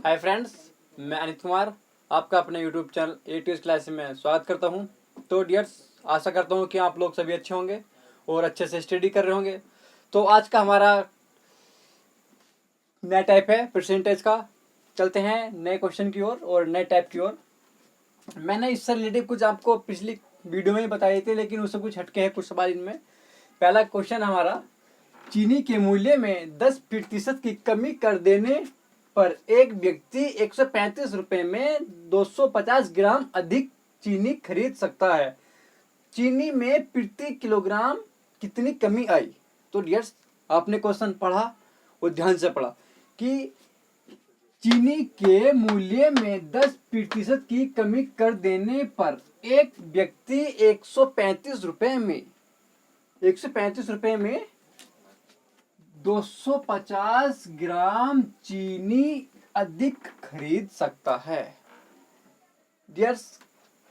Hi friends, मैं अनित कुमार आपका अपने यूट्यूब चैनल ए2एस क्लास में स्वागत करता हूं। तो डियर्स, आशा करता हूं कि आप लोग सभी अच्छे होंगे और अच्छे से स्टडी कर रहे होंगे। तो आज का हमारा नया टाइप है परसेंटेज का। चलते हैं नए क्वेश्चन की ओर और नए टाइप की ओर। मैंने इससे रिलेटेड कुछ आपको पिछली वीडियो में ही बताए थे, लेकिन उससे कुछ हटके है कुछ सवाल इनमें। पहला क्वेश्चन हमारा, चीनी के मूल्य में 10% की कमी कर देने पर एक व्यक्ति 135 रुपए में 250 ग्राम अधिक चीनी खरीद सकता है। चीनी में प्रति किलोग्राम कितनी कमी आई? तो डियर्स, आपने क्वेश्चन पढ़ा और ध्यान से पढ़ा कि चीनी के मूल्य में 10% की कमी कर देने पर एक व्यक्ति 135 रुपए में 250 ग्राम चीनी अधिक खरीद सकता है। डियर्स,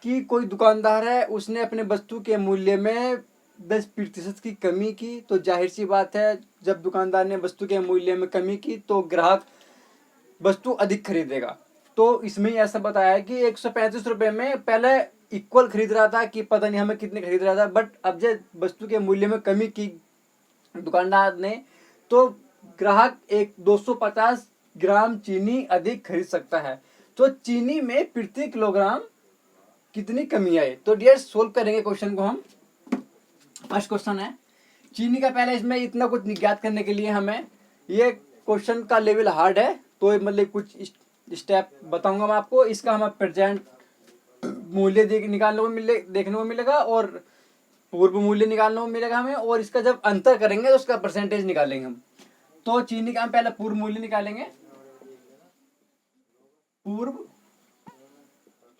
कि कोई दुकानदार है, उसने अपने वस्तु के मूल्य में 10% की कमी की, तो जाहिर सी बात है जब दुकानदार ने वस्तु के मूल्य में कमी की तो ग्राहक वस्तु अधिक खरीदेगा। तो इसमें ही ऐसा बताया है कि 135 रुपए में पहले इक्वल खरीद रहा था कि पता नहीं हमें कितने खरीद रहा था, बट अब जब वस्तु के मूल्य में कमी की दुकानदार ने, तो ग्राहक 250 ग्राम चीनी अधिक खरीद सकता है। तो चीनी में प्रति किलोग्राम कितनी कमी आई? तो डियर, सोल्व करेंगे क्वेश्चन को हम। फर्स्ट क्वेश्चन है चीनी का। पहले इसमें इतना कुछ ज्ञात करने के लिए हमें, ये क्वेश्चन का लेवल हार्ड है, तो मतलब कुछ स्टेप बताऊंगा मैं आपको। इसका हमें प्रेजेंट मूल्य देखने को मिलेगा और पूर्व मूल्य निकालने को मिलेगा हमें, और इसका जब अंतर करेंगे तो उसका परसेंटेज निकालेंगे हम। तो चीनी का हम पहले पूर्व मूल्य निकालेंगे। पूर्व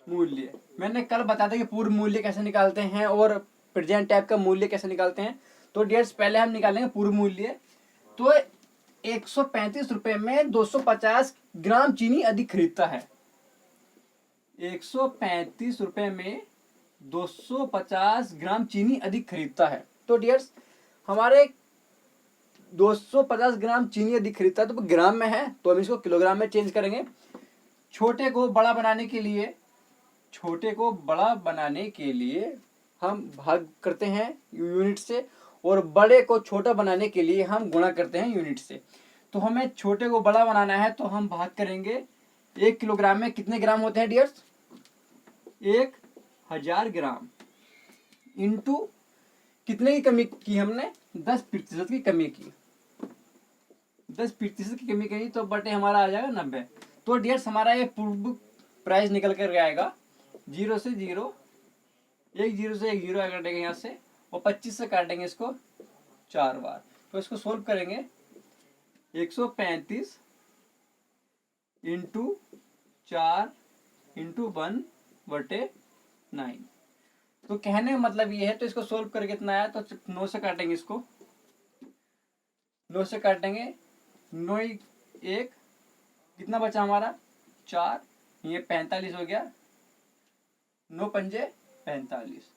मूल्य मैंने कल बताया था कि पूर्व मूल्य कैसे निकालते हैं और प्रेजेंट टाइप का मूल्य कैसे निकालते हैं। तो डियर्स, पहले हम निकालेंगे पूर्व मूल्य। तो 135 रुपए में 250 ग्राम चीनी अधिक खरीदता है। 135 रुपए में 250 ग्राम चीनी अधिक खरीदता है। तो डियर्स, हमारे 250 ग्राम चीनी अधिक खरीदता है, तो ग्राम में है तो हम इसको किलोग्राम में चेंज करेंगे। छोटे को बड़ा बनाने के लिए हम भाग करते हैं यूनिट से, और बड़े को छोटा बनाने के लिए हम गुणा करते हैं यूनिट से। तो हमें छोटे को बड़ा बनाना है तो हम भाग करेंगे 1 किलोग्राम में कितने ग्राम होते हैं डियर्स? 1000 ग्राम इंटू कितने की कमी की हमने? 10% की कमी की। 10% की कमी करी तो बटे हमारा आ जाएगा 90। तो डियर्स, हमारा ये पूर्व प्राइस निकल कर आएगा 0 से 0, 1 0 से 1 0 काटेंगे यहाँ से, और 25 से काटेंगे इसको 4 बार। तो इसको सोल्व करेंगे 135 इंटू 4 इंटू 1 बटे 9। तो कहने का मतलब ये है, तो इसको सोल्व करके कितना आया? तो 9 से काटेंगे इसको, 9 से काटेंगे, 9 1 कितना बचा हमारा? 4, ये 45 हो गया, 9 पंजे 45।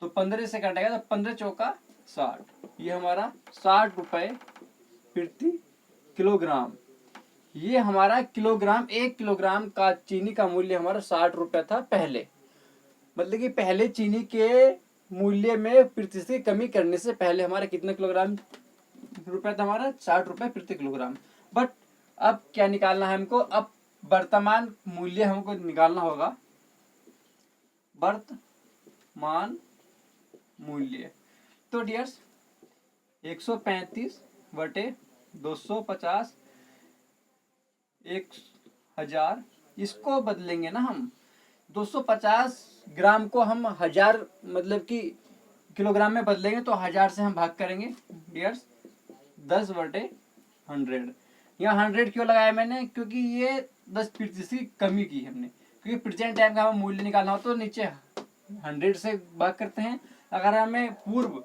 तो 15 से काटेगा तो 15 चौका 60। ये हमारा 60 रुपए प्रति किलोग्राम। ये हमारा किलोग्राम, 1 किलोग्राम का चीनी का मूल्य हमारा 60 रुपए था पहले। मतलब कि पहले चीनी के मूल्य में प्रतिशत की कमी करने से पहले हमारा कितना किलोग्राम रुपए था? हमारा 60 रुपए प्रति किलोग्राम। बट अब क्या निकालना है हमको? अब वर्तमान मूल्य हमको निकालना होगा। वर्तमान मूल्य। तो डियर्स, 135 बटे 250 1000, इसको बदलेंगे ना हम। 250 ग्राम को हम 1000 मतलब कि किलोग्राम में बदलेंगे, तो 1000 से हम भाग करेंगे डियर्स 10 बटे 100। यहाँ 100 क्यों लगाया मैंने? क्योंकि ये 10% की कमी की हमने, क्योंकि प्रेजेंट टाइम का हमें मूल्य निकालना हो तो नीचे 100 से भाग करते हैं। अगर हमें पूर्व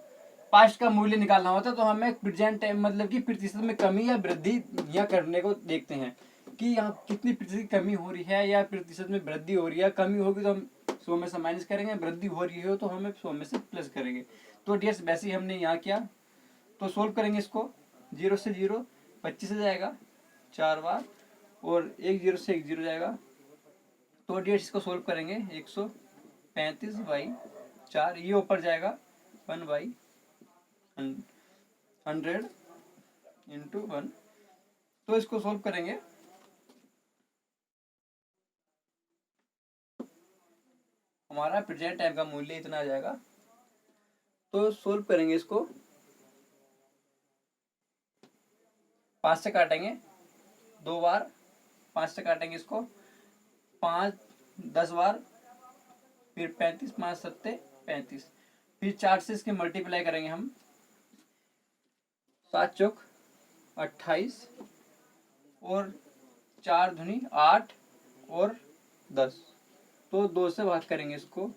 पास्ट का मूल्य निकालना होता तो हमें प्रेजेंट टाइम मतलब कि प्रतिशत में कमी या वृद्धि या करने को देखते हैं कि यहाँ कितनी प्रतिशत कमी हो रही है या प्रतिशत में वृद्धि हो रही है। कमी होगी तो हम 100 में से माइनस करेंगे, वृद्धि हो रही हो तो हमें 100 में से प्लस करेंगे। तो डियर्स, वैसे ही हमने यहाँ किया। तो सोल्व करेंगे इसको, 0 से 0 25 से जाएगा 4 बार, और एक जीरो से एक जीरो जाएगा। तो डियर्स इसको सोल्व करेंगे 135/4, ये ऊपर जाएगा 1/100 इंटू 1। तो इसको सोल्व करेंगे हमारा प्रेजेंट टाइम का मूल्य इतना आ जाएगा। तो सोल्व करेंगे इसको, 5 से काटेंगे 2 बार, 5 से काटेंगे इसको 5 10 बार, फिर 35, 5 सत्ते 35, फिर 4 से इसके मल्टीप्लाई करेंगे हम, 7 चौक 28 और 4 दूनी 8 और 10। तो 2 से भाग करेंगे इसको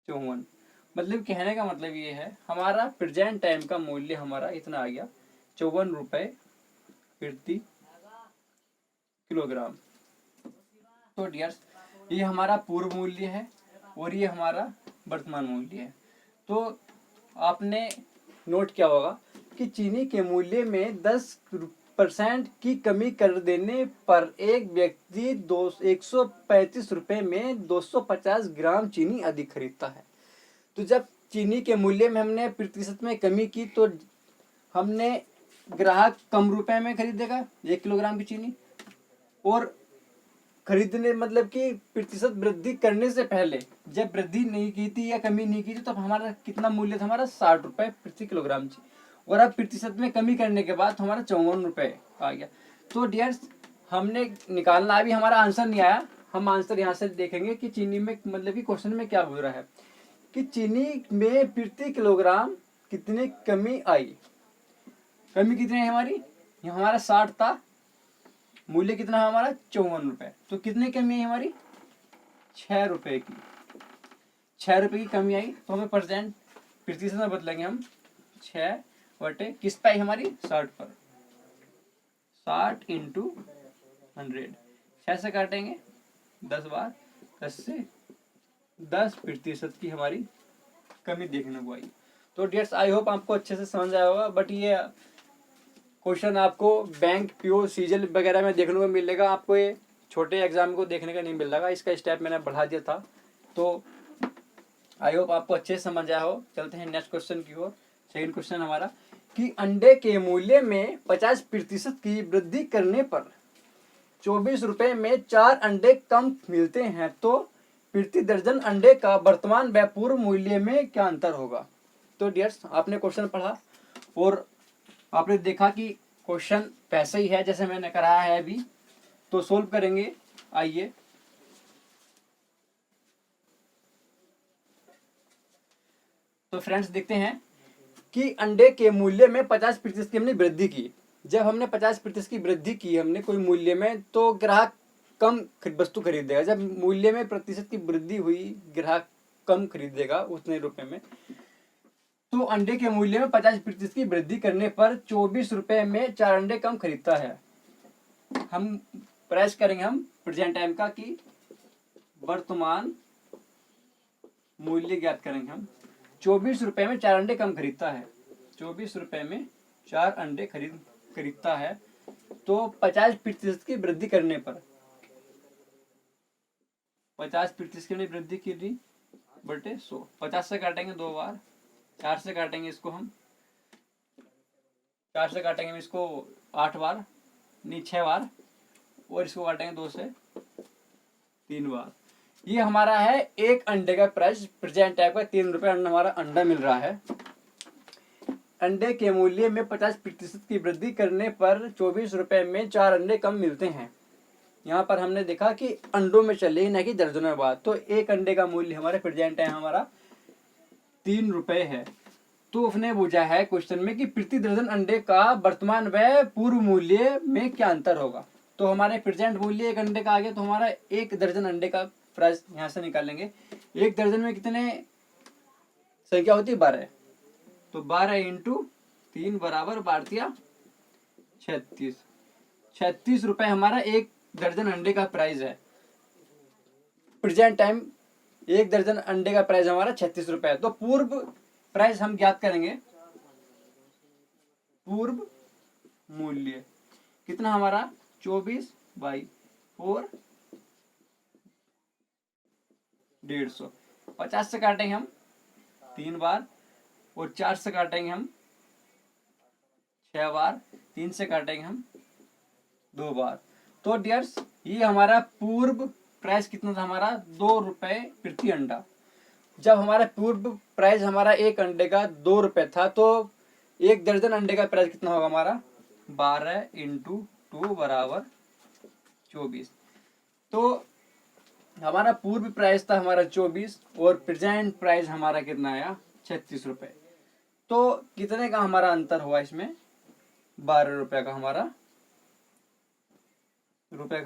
54। मतलब कहने का मतलब ये है हमारा प्रेजेंट टाइम का मूल्य हमारा इतना आ गया 54 रुपये प्रति किलोग्राम। तो डियर्स ये हमारा पूर्व मूल्य है और ये हमारा वर्तमान मूल्य है। तो आपने नोट किया होगा कि चीनी के मूल्य में 10% की कमी कर देने पर एक व्यक्ति 135 रुपये में 250 ग्राम चीनी अधिक खरीदता है। तो जब चीनी के मूल्य में हमने प्रतिशत में कमी की तो हमने ग्राहक कम रुपए में खरीदेगा 1 किलोग्राम की चीनी, और खरीदने मतलब कि प्रतिशत वृद्धि करने से पहले जब वृद्धि नहीं की थी या कमी नहीं की थी तब हमारा कितना मूल्य था, हमारा 60 रुपये प्रति किलोग्राम थी, और अब प्रतिशत में कमी करने के बाद हमारा 54 रुपये आ गया। तो डियर्स हमने निकालना, अभी हमारा आंसर नहीं आया, हम आंसर यहाँ से देखेंगे कि चीनी में मतलब कि क्वेश्चन में क्या हो रहा है कि चीनी में प्रति किलोग्राम कितनी कमी आई। कमी कितनी है हमारी, हमारा 60 था, मूल्य कितना है हमारा 54 रुपये, तो कितनी कमी आई हमारी 6 रुपये की, 6 रुपये की कमी आई। तो हमें परसेंट प्रतिशत में बदलेंगे हम 6 बटे किस पे आई हमारी 60 पर, 60 इंटू 100, 6 से काटेंगे 10 बार, 10 से 10% की हमारी कमी देखने को आई। तो डियर्स आई होप आपको अच्छे से समझ आया होगा। बट ये क्वेश्चन आपको बैंक पीओ सीजल वगैरह में देखने को मिलेगा, आपको ये छोटे एग्जाम को देखने का नहीं मिल रहा। इसका स्टेप मैंने बढ़ा दिया था। तो आई होप आपको अच्छे से समझ आया हो। चलते हैं नेक्स्ट क्वेश्चन की ओर। सेकंड क्वेश्चन हमारा कि अंडे के मूल्य में 50% की वृद्धि करने पर 24 रुपये में 4 अंडे कम मिलते हैं, तो प्रति दर्जन अंडे का वर्तमान व पूर्व मूल्य में क्या अंतर होगा। तो डियर्स आपने क्वेश्चन पढ़ा और आपने देखा कि क्वेश्चन वैसे ही है जैसे मैंने कराया है अभी। तो सोल्व करेंगे, आइए। तो फ्रेंड्स देखते हैं कि अंडे के मूल्य में 50% की हमने वृद्धि की। जब हमने 50% की वृद्धि की हमने कोई मूल्य में, तो ग्राहक कम वस्तु खरीदेगा। जब मूल्य में प्रतिशत की वृद्धि हुई, ग्राहक कम खरीदेगा उतने रुपए में। तो अंडे के मूल्य में 50% की वृद्धि करने पर 24 रुपये में 4 अंडे कम खरीदता है। हम प्राइस करेंगे हम प्रेजेंट टाइम का कि वर्तमान मूल्य ज्ञात करेंगे हम। 24 रुपये में 4 अंडे कम खरीदता है, 24 रुपये में 4 अंडे खरीदता है। तो 50% की वृद्धि करने पर 50% की वृद्धि की थी बटे 100, 50 से काटेंगे 2 बार, 4 से काटेंगे इसको हम, 4 से काटेंगे हम इसको 8 बार, नहीं 6 बार, और इसको काटेंगे 2 से 3 बार। ये हमारा है एक अंडे का प्राइस प्रेजेंट टाइप का 3 रुपये हमारा अंडा मिल रहा है। अंडे के मूल्य में 50% की वृद्धि करने पर 24 रुपये में 4 अंडे कम मिलते हैं। यहाँ पर हमने देखा कि अंडों में चले ना कि दर्जनों में बात। तो एक अंडे का मूल्य हमारे प्रेजेंट टाइम हमारा 3 रुपये है। तो उसने पूछा है क्वेश्चन में कि प्रति दर्जन अंडे का वर्तमान व पूर्व मूल्य में क्या अंतर होगा। तो हमारे प्रेजेंट मूल्य एक अंडे का आ गया, तो हमारा एक दर्जन अंडे का प्राइस यहाँ से निकालेंगे। एक दर्जन में कितने संख्या होती है 12, तो 12 इंटू 3 बराबर 12 36, 36 रुपये हमारा एक दर्जन अंडे का प्राइस है। प्रेजेंट टाइम एक दर्जन अंडे का प्राइस हमारा 36 रुपये है। तो पूर्व प्राइस हम ज्ञात करेंगे, पूर्व मूल्य कितना हमारा 24/4 150। 50 से काटेंगे हम 3 बार, और 4 से काटेंगे हम 6 बार, 3 से काटेंगे हम 2 बार। तो डियर्स ये हमारा पूर्व प्राइस कितना था हमारा, 2 रुपए प्रति अंडा। जब हमारा पूर्व प्राइस हमारा एक अंडे का 2 रुपए था, तो एक दर्जन अंडे का प्राइस कितना होगा हमारा, 12 × 2 बराबर 24। तो हमारा पूर्व प्राइस था हमारा 24, और प्रेजेंट प्राइस हमारा कितना आया, 36 रुपए। तो कितने का हमारा अंतर हुआ इसमें, 12 रुपए का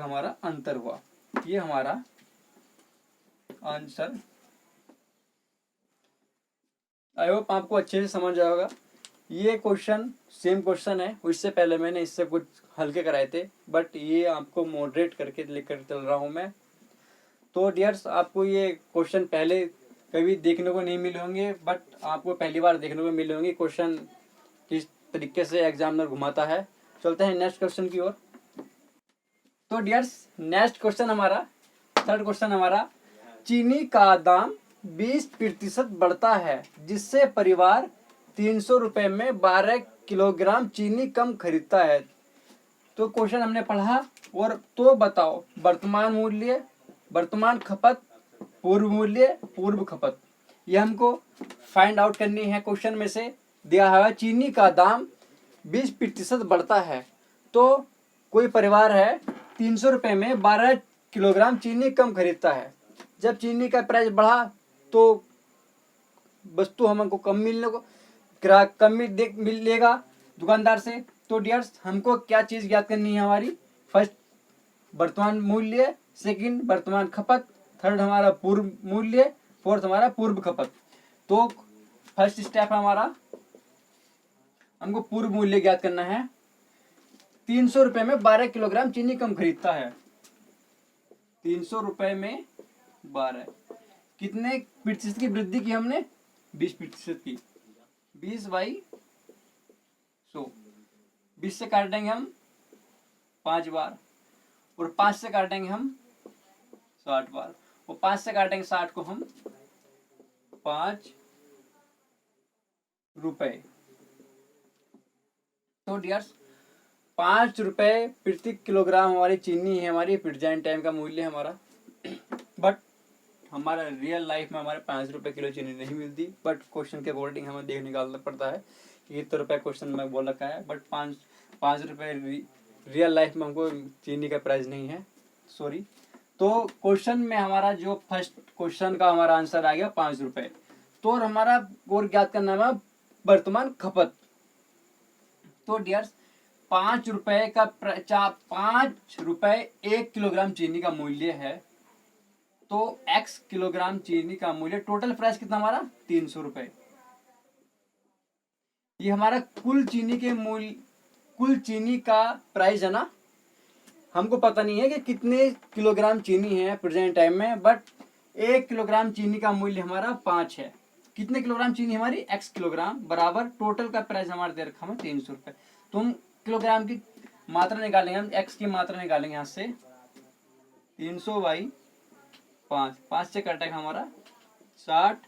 हमारा अंतर हुआ। ये हमारा आंसर, आई होप आपको अच्छे से समझ आएगा। ये क्वेश्चन सेम क्वेश्चन है, उससे पहले मैंने इससे कुछ हल्के कराए थे, बट ये आपको मॉडरेट करके लेकर चल रहा हूँ मैं। तो डियर्स आपको ये क्वेश्चन पहले कभी देखने को नहीं मिले होंगे, बट आपको पहली बार देखने को मिले होंगे क्वेश्चन किस तरीके से एग्जामिनर घुमाता है। चलते हैं नेक्स्ट क्वेश्चन की ओर। तो डियर्स नेक्स्ट क्वेश्चन हमारा, थर्ड क्वेश्चन हमारा, चीनी का दाम 20% बढ़ता है जिससे परिवार 300 रुपए में 12 किलोग्राम चीनी कम खरीदता है। तो क्वेश्चन हमने पढ़ा, और तो बताओ वर्तमान मूल्य, वर्तमान खपत, पूर्व मूल्य, पूर्व खपत, ये हमको फाइंड आउट करनी है। क्वेश्चन में से दिया है चीनी का दाम 20% बढ़ता है, तो कोई परिवार है 300 रुपए में 12 किलोग्राम चीनी कम खरीदता है। जब चीनी का प्राइस बढ़ा तो वस्तु हमको कम मिलने को, ग्राहक कम मिलेगा दुकानदार से। तो डियर्स हमको क्या चीज ज्ञात करनी है हमारी, फर्स्ट वर्तमान मूल्य, सेकंड वर्तमान खपत, थर्ड हमारा पूर्व मूल्य, फोर्थ हमारा पूर्व खपत। तो फर्स्ट स्टेप हमारा, हमको पूर्व मूल्य ज्ञात करना है। 300 रुपए में 12 किलोग्राम चीनी कम खरीदता है। 300 रुपए में 12, कितने प्रतिशत की वृद्धि की हमने, 20% की। 20/100, 20 से काटेंगे हम 5 बार, और 5 से काटेंगे हम 60 बार, और 5 से काटेंगे 60 को हम 5 रुपए। तो डियर्स 5 रुपए प्रति किलोग्राम हमारी चीनी है, हमारी प्रेजेंट टाइम का मूल्य हमारा। बट हमारा रियल लाइफ में हमारे 5 रुपए किलो चीनी नहीं मिलती, बट क्वेश्चन के अकॉर्डिंग हमें देख निकालना पड़ता है। ये तो रुपए क्वेश्चन में बोल रखा है, बट 5 रुपए रियल लाइफ में हमको चीनी का प्राइस नहीं है, सॉरी। तो क्वेश्चन में हमारा जो फर्स्ट क्वेश्चन का हमारा आंसर आ गया 5 रुपए। तो हमारा और ज्ञात करना है वर्तमान खपत। तो डियर्स 5 रुपए का 5 रुपए 1 किलोग्राम चीनी का मूल्य है, तो x किलोग्राम चीनी का मूल्य, टोटल प्राइस कितना हमारा 300 रुपए। ये हमारा कुल चीनी के मूल्य, कुल चीनी का प्राइस है ना। हमको पता नहीं है कि कितने किलोग्राम चीनी है प्रेजेंट टाइम में, बट 1 किलोग्राम चीनी का मूल्य हमारा 5 है। कितने किलोग्राम चीनी हमारी, x किलोग्राम, बराबर टोटल का प्राइस हमारा दे रखा है 300 रुपए। तो हम किलोग्राम की मात्रा निकालेंगे, हम x की मात्रा निकालेंगे यहाँ से, 300/5, 5 से कटेगा हमारा 60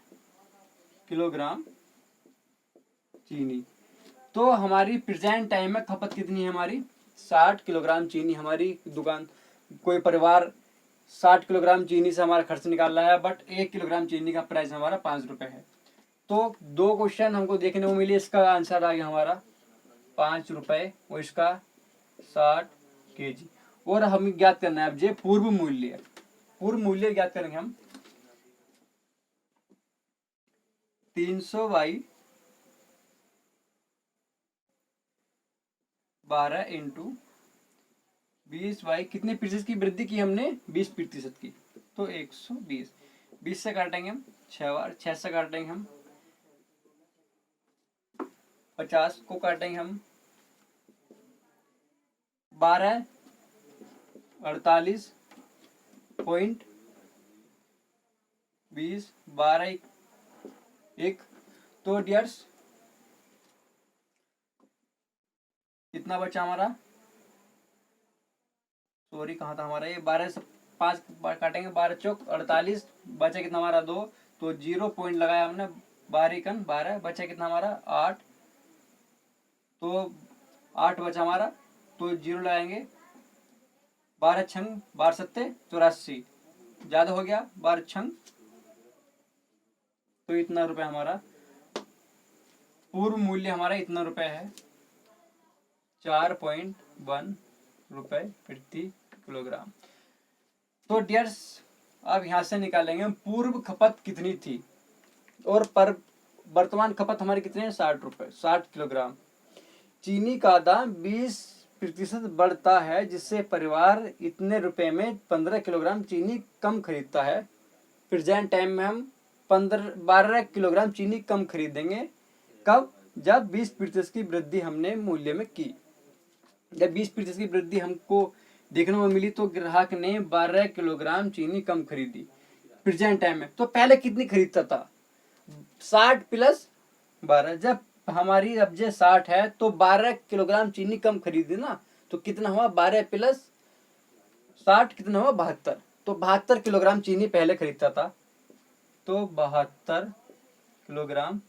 किलोग्राम चीनी। तो हमारी प्रेजेंट टाइम में खपत कितनी है हमारी, 60 किलोग्राम चीनी। हमारी दुकान, कोई परिवार 60 किलोग्राम चीनी से हमारा खर्च निकाल रहा है, बट 1 किलोग्राम चीनी का प्राइस हमारा 5 रुपए है। तो 2 क्वेश्चन हमको देखने को मिले, इसका आंसर आ गया हमारा 5 रुपए, और इसका 60 kg। और हमें ज्ञात करना है अब ये पूर्व मूल्य। पूर्व मूल्य ज्ञात करेंगे हम, 300/12 × 20 कितने प्रतिशत की वृद्धि की हमने, 20% की। तो 120, 20 से काटेंगे हम 6 बार, 6 से काटेंगे हम 50 को काटेंगे हम 12, 48.20, 12 1। तो डियर्स कितना बचा हमारा, सॉरी कहाँ था हमारा ये, 12 से 5 काटेंगे, 12 चौक 48, बचा कितना हमारा 2, तो 0 पॉइंट लगाया हमने, 12 एकन 12, बचा कितना हमारा 8, तो 8 बचा हमारा, तो 0 लगाएंगे, 12 छंग 12 सत्ते 84, ज्यादा हो गया 12 छंग, तो इतना रुपए हमारा पूर्व मूल्य हमारा इतना रुपए है, 4.1 रुपए प्रति किलोग्राम। तो डियर्स अब यहां से निकालेंगे पूर्व खपत कितनी थी और पर वर्तमान खपत हमारी कितनी है, 60 रुपए 60 किलोग्राम। चीनी का दाम 20% बढ़ता है जिससे परिवार इतने रुपए में 15 किलोग्राम चीनी कम खरीदता है। प्रेजेंट टाइम में हम 12 किलोग्राम चीनी कम खरीदेंगे। कब? जब 20% की वृद्धि हमने मूल्य में की। जब 20% की वृद्धि हमको देखने में मिली तो ग्राहक ने 12 किलोग्राम चीनी कम खरीदी प्रेजेंट टाइम में। तो पहले कितनी खरीदता था? 60 प्लस 12। जब हमारी अब्जे 60 है तो 12 किलोग्राम चीनी कम खरीदी ना, तो कितना हुआ? 12 प्लस 60 कितना हुआ? 72। तो 72 किलोग्राम चीनी पहले खरीदता था, तो 72 किलोग्राम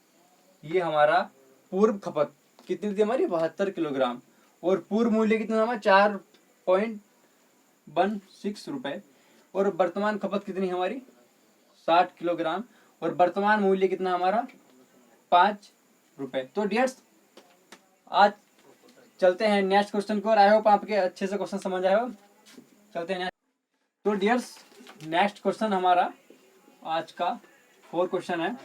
ये हमारा पूर्व खपत कितनी थी हमारी? 72 किलोग्राम। और पूर्व मूल्य कितना हमारा? 4.16 रुपए। और वर्तमान खपत कितनी हमारी? 60 किलोग्राम। और वर्तमान मूल्य कितना हमारा? 5 रुपए। तो डियर्स आज चलते हैं नेक्स्ट क्वेश्चन को, और आई होप आपके अच्छे से क्वेश्चन समझ आए हो। चलते हैं नेक्स्ट। तो डियर्स नेक्स्ट क्वेश्चन हमारा आज का 4 क्वेश्चन है।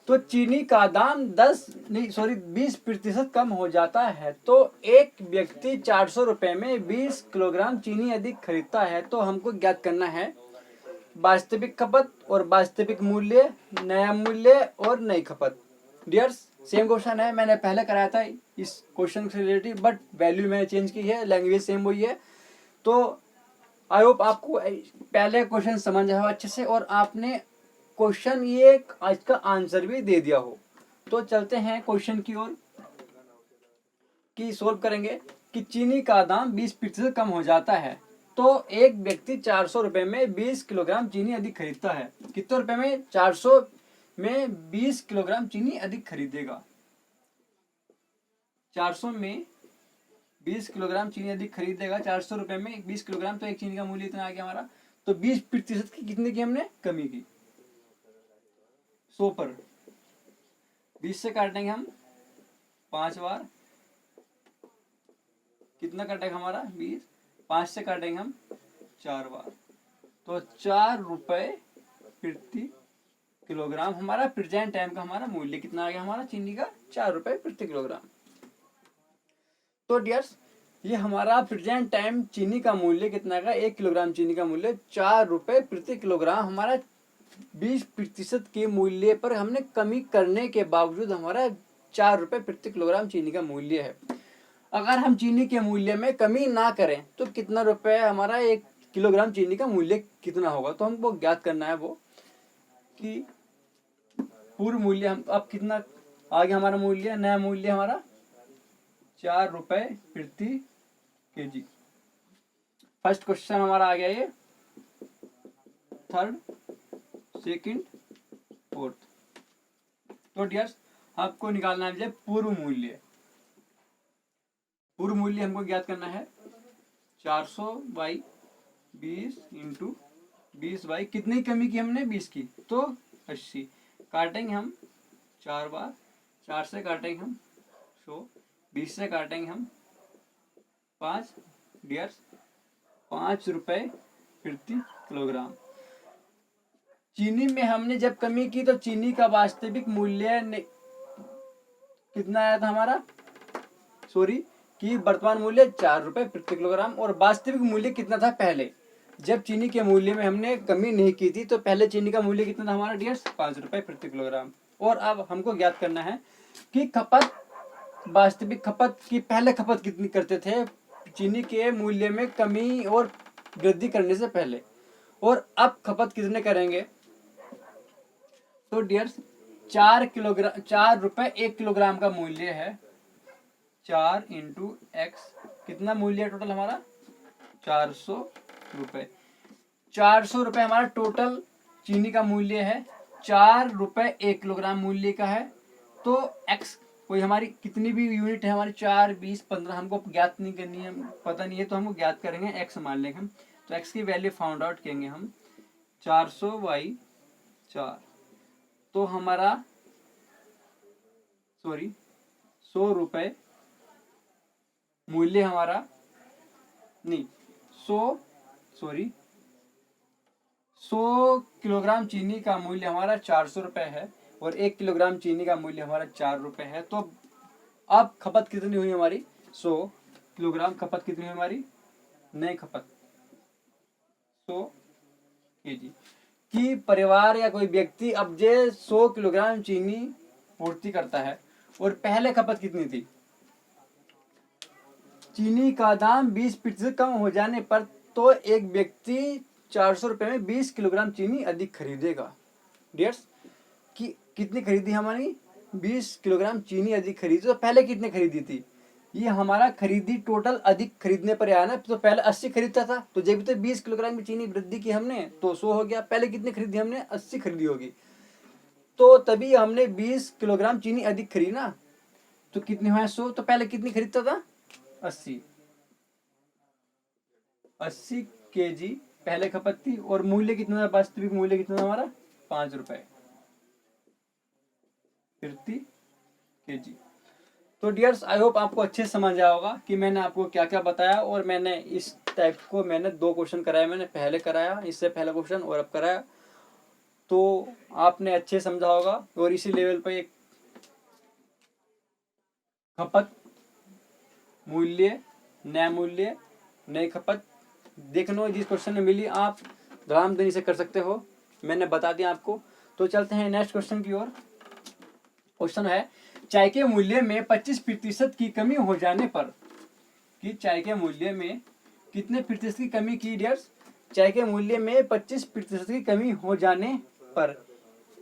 तो चीनी का दाम 20% कम हो जाता है तो एक व्यक्ति 400 रुपए में 20 किलोग्राम चीनी अधिक खरीदता है। तो हमको ज्ञात करना है वास्तविक खपत और वास्तविक मूल्य, नया मूल्य और नई खपत। डियर्स सेम क्वेश्चन है, मैंने पहले कराया था इस क्वेश्चन से रिलेटेड, बट वैल्यू मैंने चेंज की है, लैंग्वेज सेम हुई है। तो आई होप आपको पहले क्वेश्चन समझ आया हो अच्छे से, और आपने क्वेश्चन ये आज का आंसर भी दे दिया हो। तो चलते हैं क्वेश्चन की ओर कि सोल्व करेंगे कि चीनी का दाम 20% कम हो जाता है तो एक व्यक्ति 400 रुपए में 20 किलोग्राम चीनी अधिक खरीदता है। कितने रुपए में? 400 में 20 किलोग्राम चीनी अधिक खरीदेगा। 400 में 20 किलोग्राम चीनी अधिक खरीदेगा। 400 रुपए में 20 किलोग्राम, तो एक चीनी का मूल्य इतना आ गया हमारा। तो 20% की कितने की हमने कमी की? 100 पर 20 से काटेंगे हम 5 बार, कितना कटेगा हमारा? 20। 5 से काटेंगे हम 4 बार, तो 4 रुपए प्रति किलोग्राम हमारा प्रेजेंट टाइम का हमारा मूल्य कितना आ गया हमारा चीनी का? 4 रुपए प्रति किलोग्राम। तो डियर्स ये हमारा प्रेजेंट टाइम चीनी का मूल्य कितना का? 1 किलोग्राम चीनी का मूल्य 4 रुपए प्रति किलोग्राम। हमारा 20% के मूल्य पर हमने कमी करने के बावजूद हमारा 4 रुपए प्रति किलोग्राम चीनी का मूल्य है। अगर हम चीनी के मूल्य में कमी ना करें तो कितना रुपए हमारा 1 किलोग्राम चीनी का मूल्य कितना होगा? तो हमको ज्ञात करना है वो कि पूर्व मूल्य हम अब कितना आ गया हमारा मूल्य, नया मूल्य हमारा 4 रुपए प्रति केजी। फर्स्ट क्वेश्चन हमारा आ गया ये, थर्ड, सेकंड, फोर्थ। तो डियर्स आपको निकालना है पूर्व मूल्य। पूर्व मूल्य हमको ज्ञात करना है 400 बाई 20 इंटू 20 बाई कितनी कमी की हमने? 20 की, तो 80। काटेंगे हम 4 बार, 4 से काटेंगे हम 100, 20 से काटेंगे हम 5। डियर्स 5 रुपए प्रति किलोग्राम। चीनी में हमने जब कमी की तो चीनी का वास्तविक मूल्य कितना आया था हमारा? सॉरी कि वर्तमान मूल्य 4 रुपए प्रति किलोग्राम। और वास्तविक मूल्य कितना था पहले? जब चीनी के मूल्य में हमने कमी नहीं की थी तो पहले चीनी का मूल्य कितना था हमारा डियर्स? 5 रुपए प्रति किलोग्राम। और अब हमको ज्ञात करना है कि खपत, वास्तविक खपत की पहले खपत कितनी करते थे चीनी के मूल्य में कमी और वृद्धि करने से पहले, और अब खपत कितने करेंगे? तो डियर्स 4 रुपए 1 किलोग्राम का मूल्य है। 4 इंटू एक्स, कितना मूल्य है टोटल हमारा? 400 रुपये। 400 रुपये हमारा टोटल चीनी का मूल्य है। 4 रुपये 1 किलोग्राम मूल्य का है। तो एक्स कोई हमारी कितनी भी यूनिट है हमारी 4, 20, 15 हमको ज्ञात नहीं करनी है, पता नहीं है, तो हमको ज्ञात करेंगे एक्स मान लेंगे हम। तो एक्स की वैल्यू फाउंड आउट करेंगे हम 400/4। तो हमारा 100 रुपये मूल्य हमारा नहीं 100 किलोग्राम चीनी का मूल्य हमारा 400 रुपये है और 1 किलोग्राम चीनी का मूल्य हमारा 4 रुपये है। तो अब खपत कितनी हुई हमारी? 100 किलोग्राम खपत कितनी हुई हमारी? नई खपत 100 kg कि परिवार या कोई व्यक्ति अब जे 100 किलोग्राम चीनी पूर्ति करता है और पहले खपत कितनी थी? चीनी का दाम 20% कम हो जाने पर तो एक व्यक्ति 400 रुपये में 20 किलोग्राम चीनी अधिक खरीदेगा। डियर्स कि कितनी खरीदी हमारी? 20 किलोग्राम चीनी अधिक खरीदी। तो पहले कितने खरीदी थी? ये हमारा खरीदी टोटल अधिक खरीदने पर आया ना। तो पहले 80 खरीदता था, तो जब तो 20 किलोग्राम की चीनी वृद्धि की हमने तो 100 हो गया। पहले कितनी खरीदी हमने? 80 खरीदी होगी, तो तभी हमने 20 किलोग्राम चीनी अधिक खरीदी ना। तो कितनी हुआ? 100। तो पहले कितनी खरीदता था? 80 kg पहले खपत थी। और मूल्य कितना? वास्तविक मूल्य कितना हमारा? 5 रुपए प्रति kg। तो डियर्स आई होप आपको अच्छे समझ आया होगा कि मैंने आपको क्या क्या बताया। और मैंने इस टाइप को मैंने 2 क्वेश्चन कराया। मैंने पहले कराया, इससे पहला क्वेश्चन, और अब कराया। तो आपने अच्छे समझा होगा। और इसी लेवल पे एक खपत, मूल्य, नया मूल्य, नई खपत देखना जिस क्वेश्चन में मिली आप रामधनी से कर सकते हो। मैंने बता दिया आपको। तो चलते हैं नेक्स्ट क्वेश्चन की ओर। क्वेश्चन है चाय के मूल्य में 25% की कमी हो जाने पर कि चाय के मूल्य में कितने प्रतिशत की कमी की? डियर्स चाय के मूल्य में 25% की कमी हो जाने पर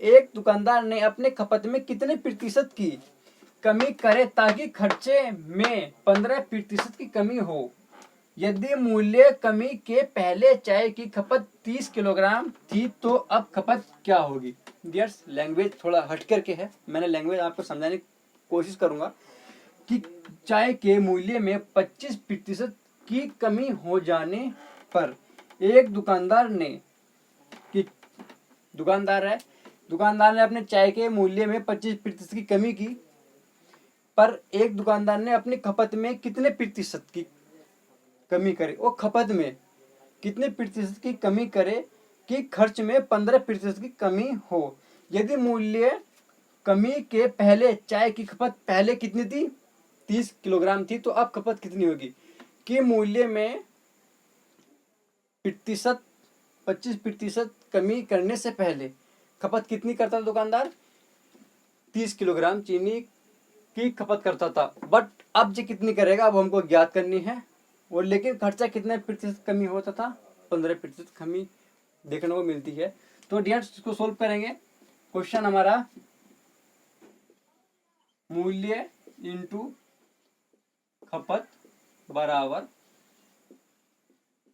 एक दुकानदार ने अपने खपत में कितने प्रतिशत की कमी करे ताकि खर्चे में 15% की कमी हो? यदि मूल्य कमी के पहले चाय की खपत 30 किलोग्राम थी तो अब खपत क्या होगी? डियर्स लैंग्वेज थोड़ा हट करके है, मैंने लैंग्वेज आपको समझाने की कोशिश करूंगा कि चाय के मूल्य में 25% की कमी हो जाने पर एक दुकानदार ने कि दुकानदार ने अपने चाय के मूल्य में 25% की कमी की, पर एक दुकानदार ने अपनी खपत में कितने प्रतिशत की कमी करे? वो खपत में कितने प्रतिशत की कमी करे कि खर्च में 15% की कमी हो? यदि मूल्य कमी के पहले चाय की खपत पहले कितनी थी? 30 किलोग्राम थी, तो अब खपत कितनी होगी? कि मूल्य में 25% कमी करने से पहले खपत कितनी करता था दुकानदार? 30 किलोग्राम चीनी की खपत करता था। बट अब जो कितनी करेगा अब हमको ज्ञात करनी है। और लेकिन खर्चा कितने प्रतिशत कमी होता था? 15% कमी देखने को मिलती है। तो डियर्स इसको सोल्व करेंगे। क्वेश्चन हमारा मूल्य इंटू खपत बराबर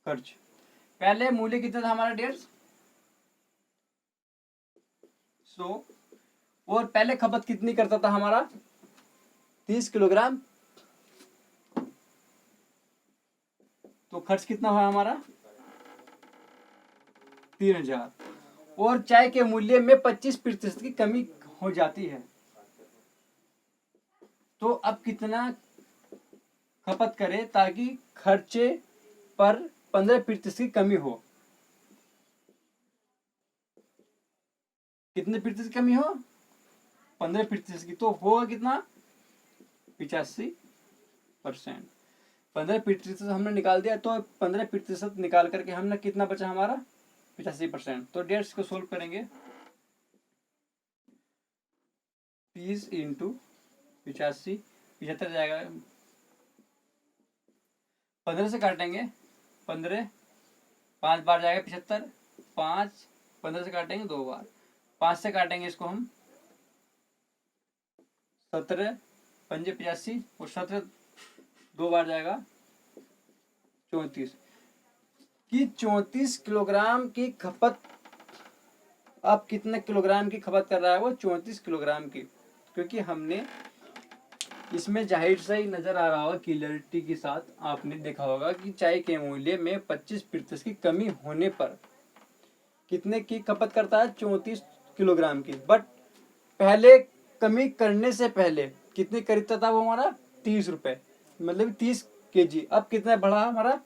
खर्च। पहले मूल्य कितना था हमारा डियर्स? 100। और पहले खपत कितनी करता था हमारा? 30 किलोग्राम। तो खर्च कितना हुआ हमारा? 3000। और चाय के मूल्य में 25% की कमी हो जाती है, तो अब कितना खपत करे ताकि खर्चे पर 15% की कमी हो? कितने प्रतिशत कमी हो? 15% की। तो होगा कितना? 85%। 15% हमने निकाल दिया, तो 15% निकाल करके हमने कितना बचा हमारा? 85%। तो डेट्स को सोल्व करेंगे। 30 इंटू 85, 75 जाएगा। 15 से काटेंगे, 15 5 बार जाएगा 75, 5 15 से काटेंगे 2 बार, 5 से काटेंगे इसको हम 17 पंजे 85 और 17 2 बार जाएगा 34। कि 34 किलोग्राम की खपत, आप कितने किलोग्राम की खपत कर रहा है वो 34 किलोग्राम की, क्योंकि हमने इसमें जाहिर से ही नजर आ रहा होगा क्लियरिटी के साथ, आपने देखा होगा कि चाय के मूल्य में 25% की कमी होने पर कितने की खपत करता है 34 किलोग्राम की। बट पहले कमी करने से पहले कितने खरीदता था वो हमारा 30 रुपए, मतलब 30 केजी। अब कितना बढ़ा हमारा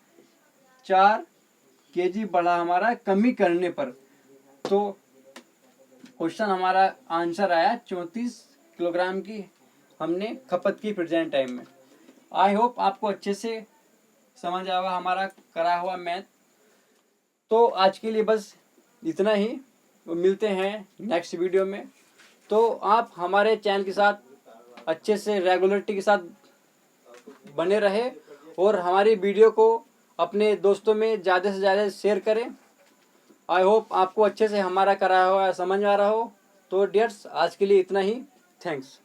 4 केजी बढ़ा हमारा कमी करने पर। तो क्वेश्चन हमारा आंसर आया 34 किलोग्राम की हमने खपत की प्रेजेंट टाइम में। आई होप आपको अच्छे से समझ आएगा हमारा करा हुआ मैथ। तो आज के लिए बस इतना ही, मिलते हैं नेक्स्ट वीडियो में। तो आप हमारे चैनल के साथ अच्छे से रेगुलरिटी के साथ बने रहे और हमारी वीडियो को अपने दोस्तों में ज़्यादा से ज़्यादा शेयर करें। आई होप आपको अच्छे से हमारा कराया हुआ समझ आ रहा हो। तो डियर्स आज के लिए इतना ही, थैंक्स।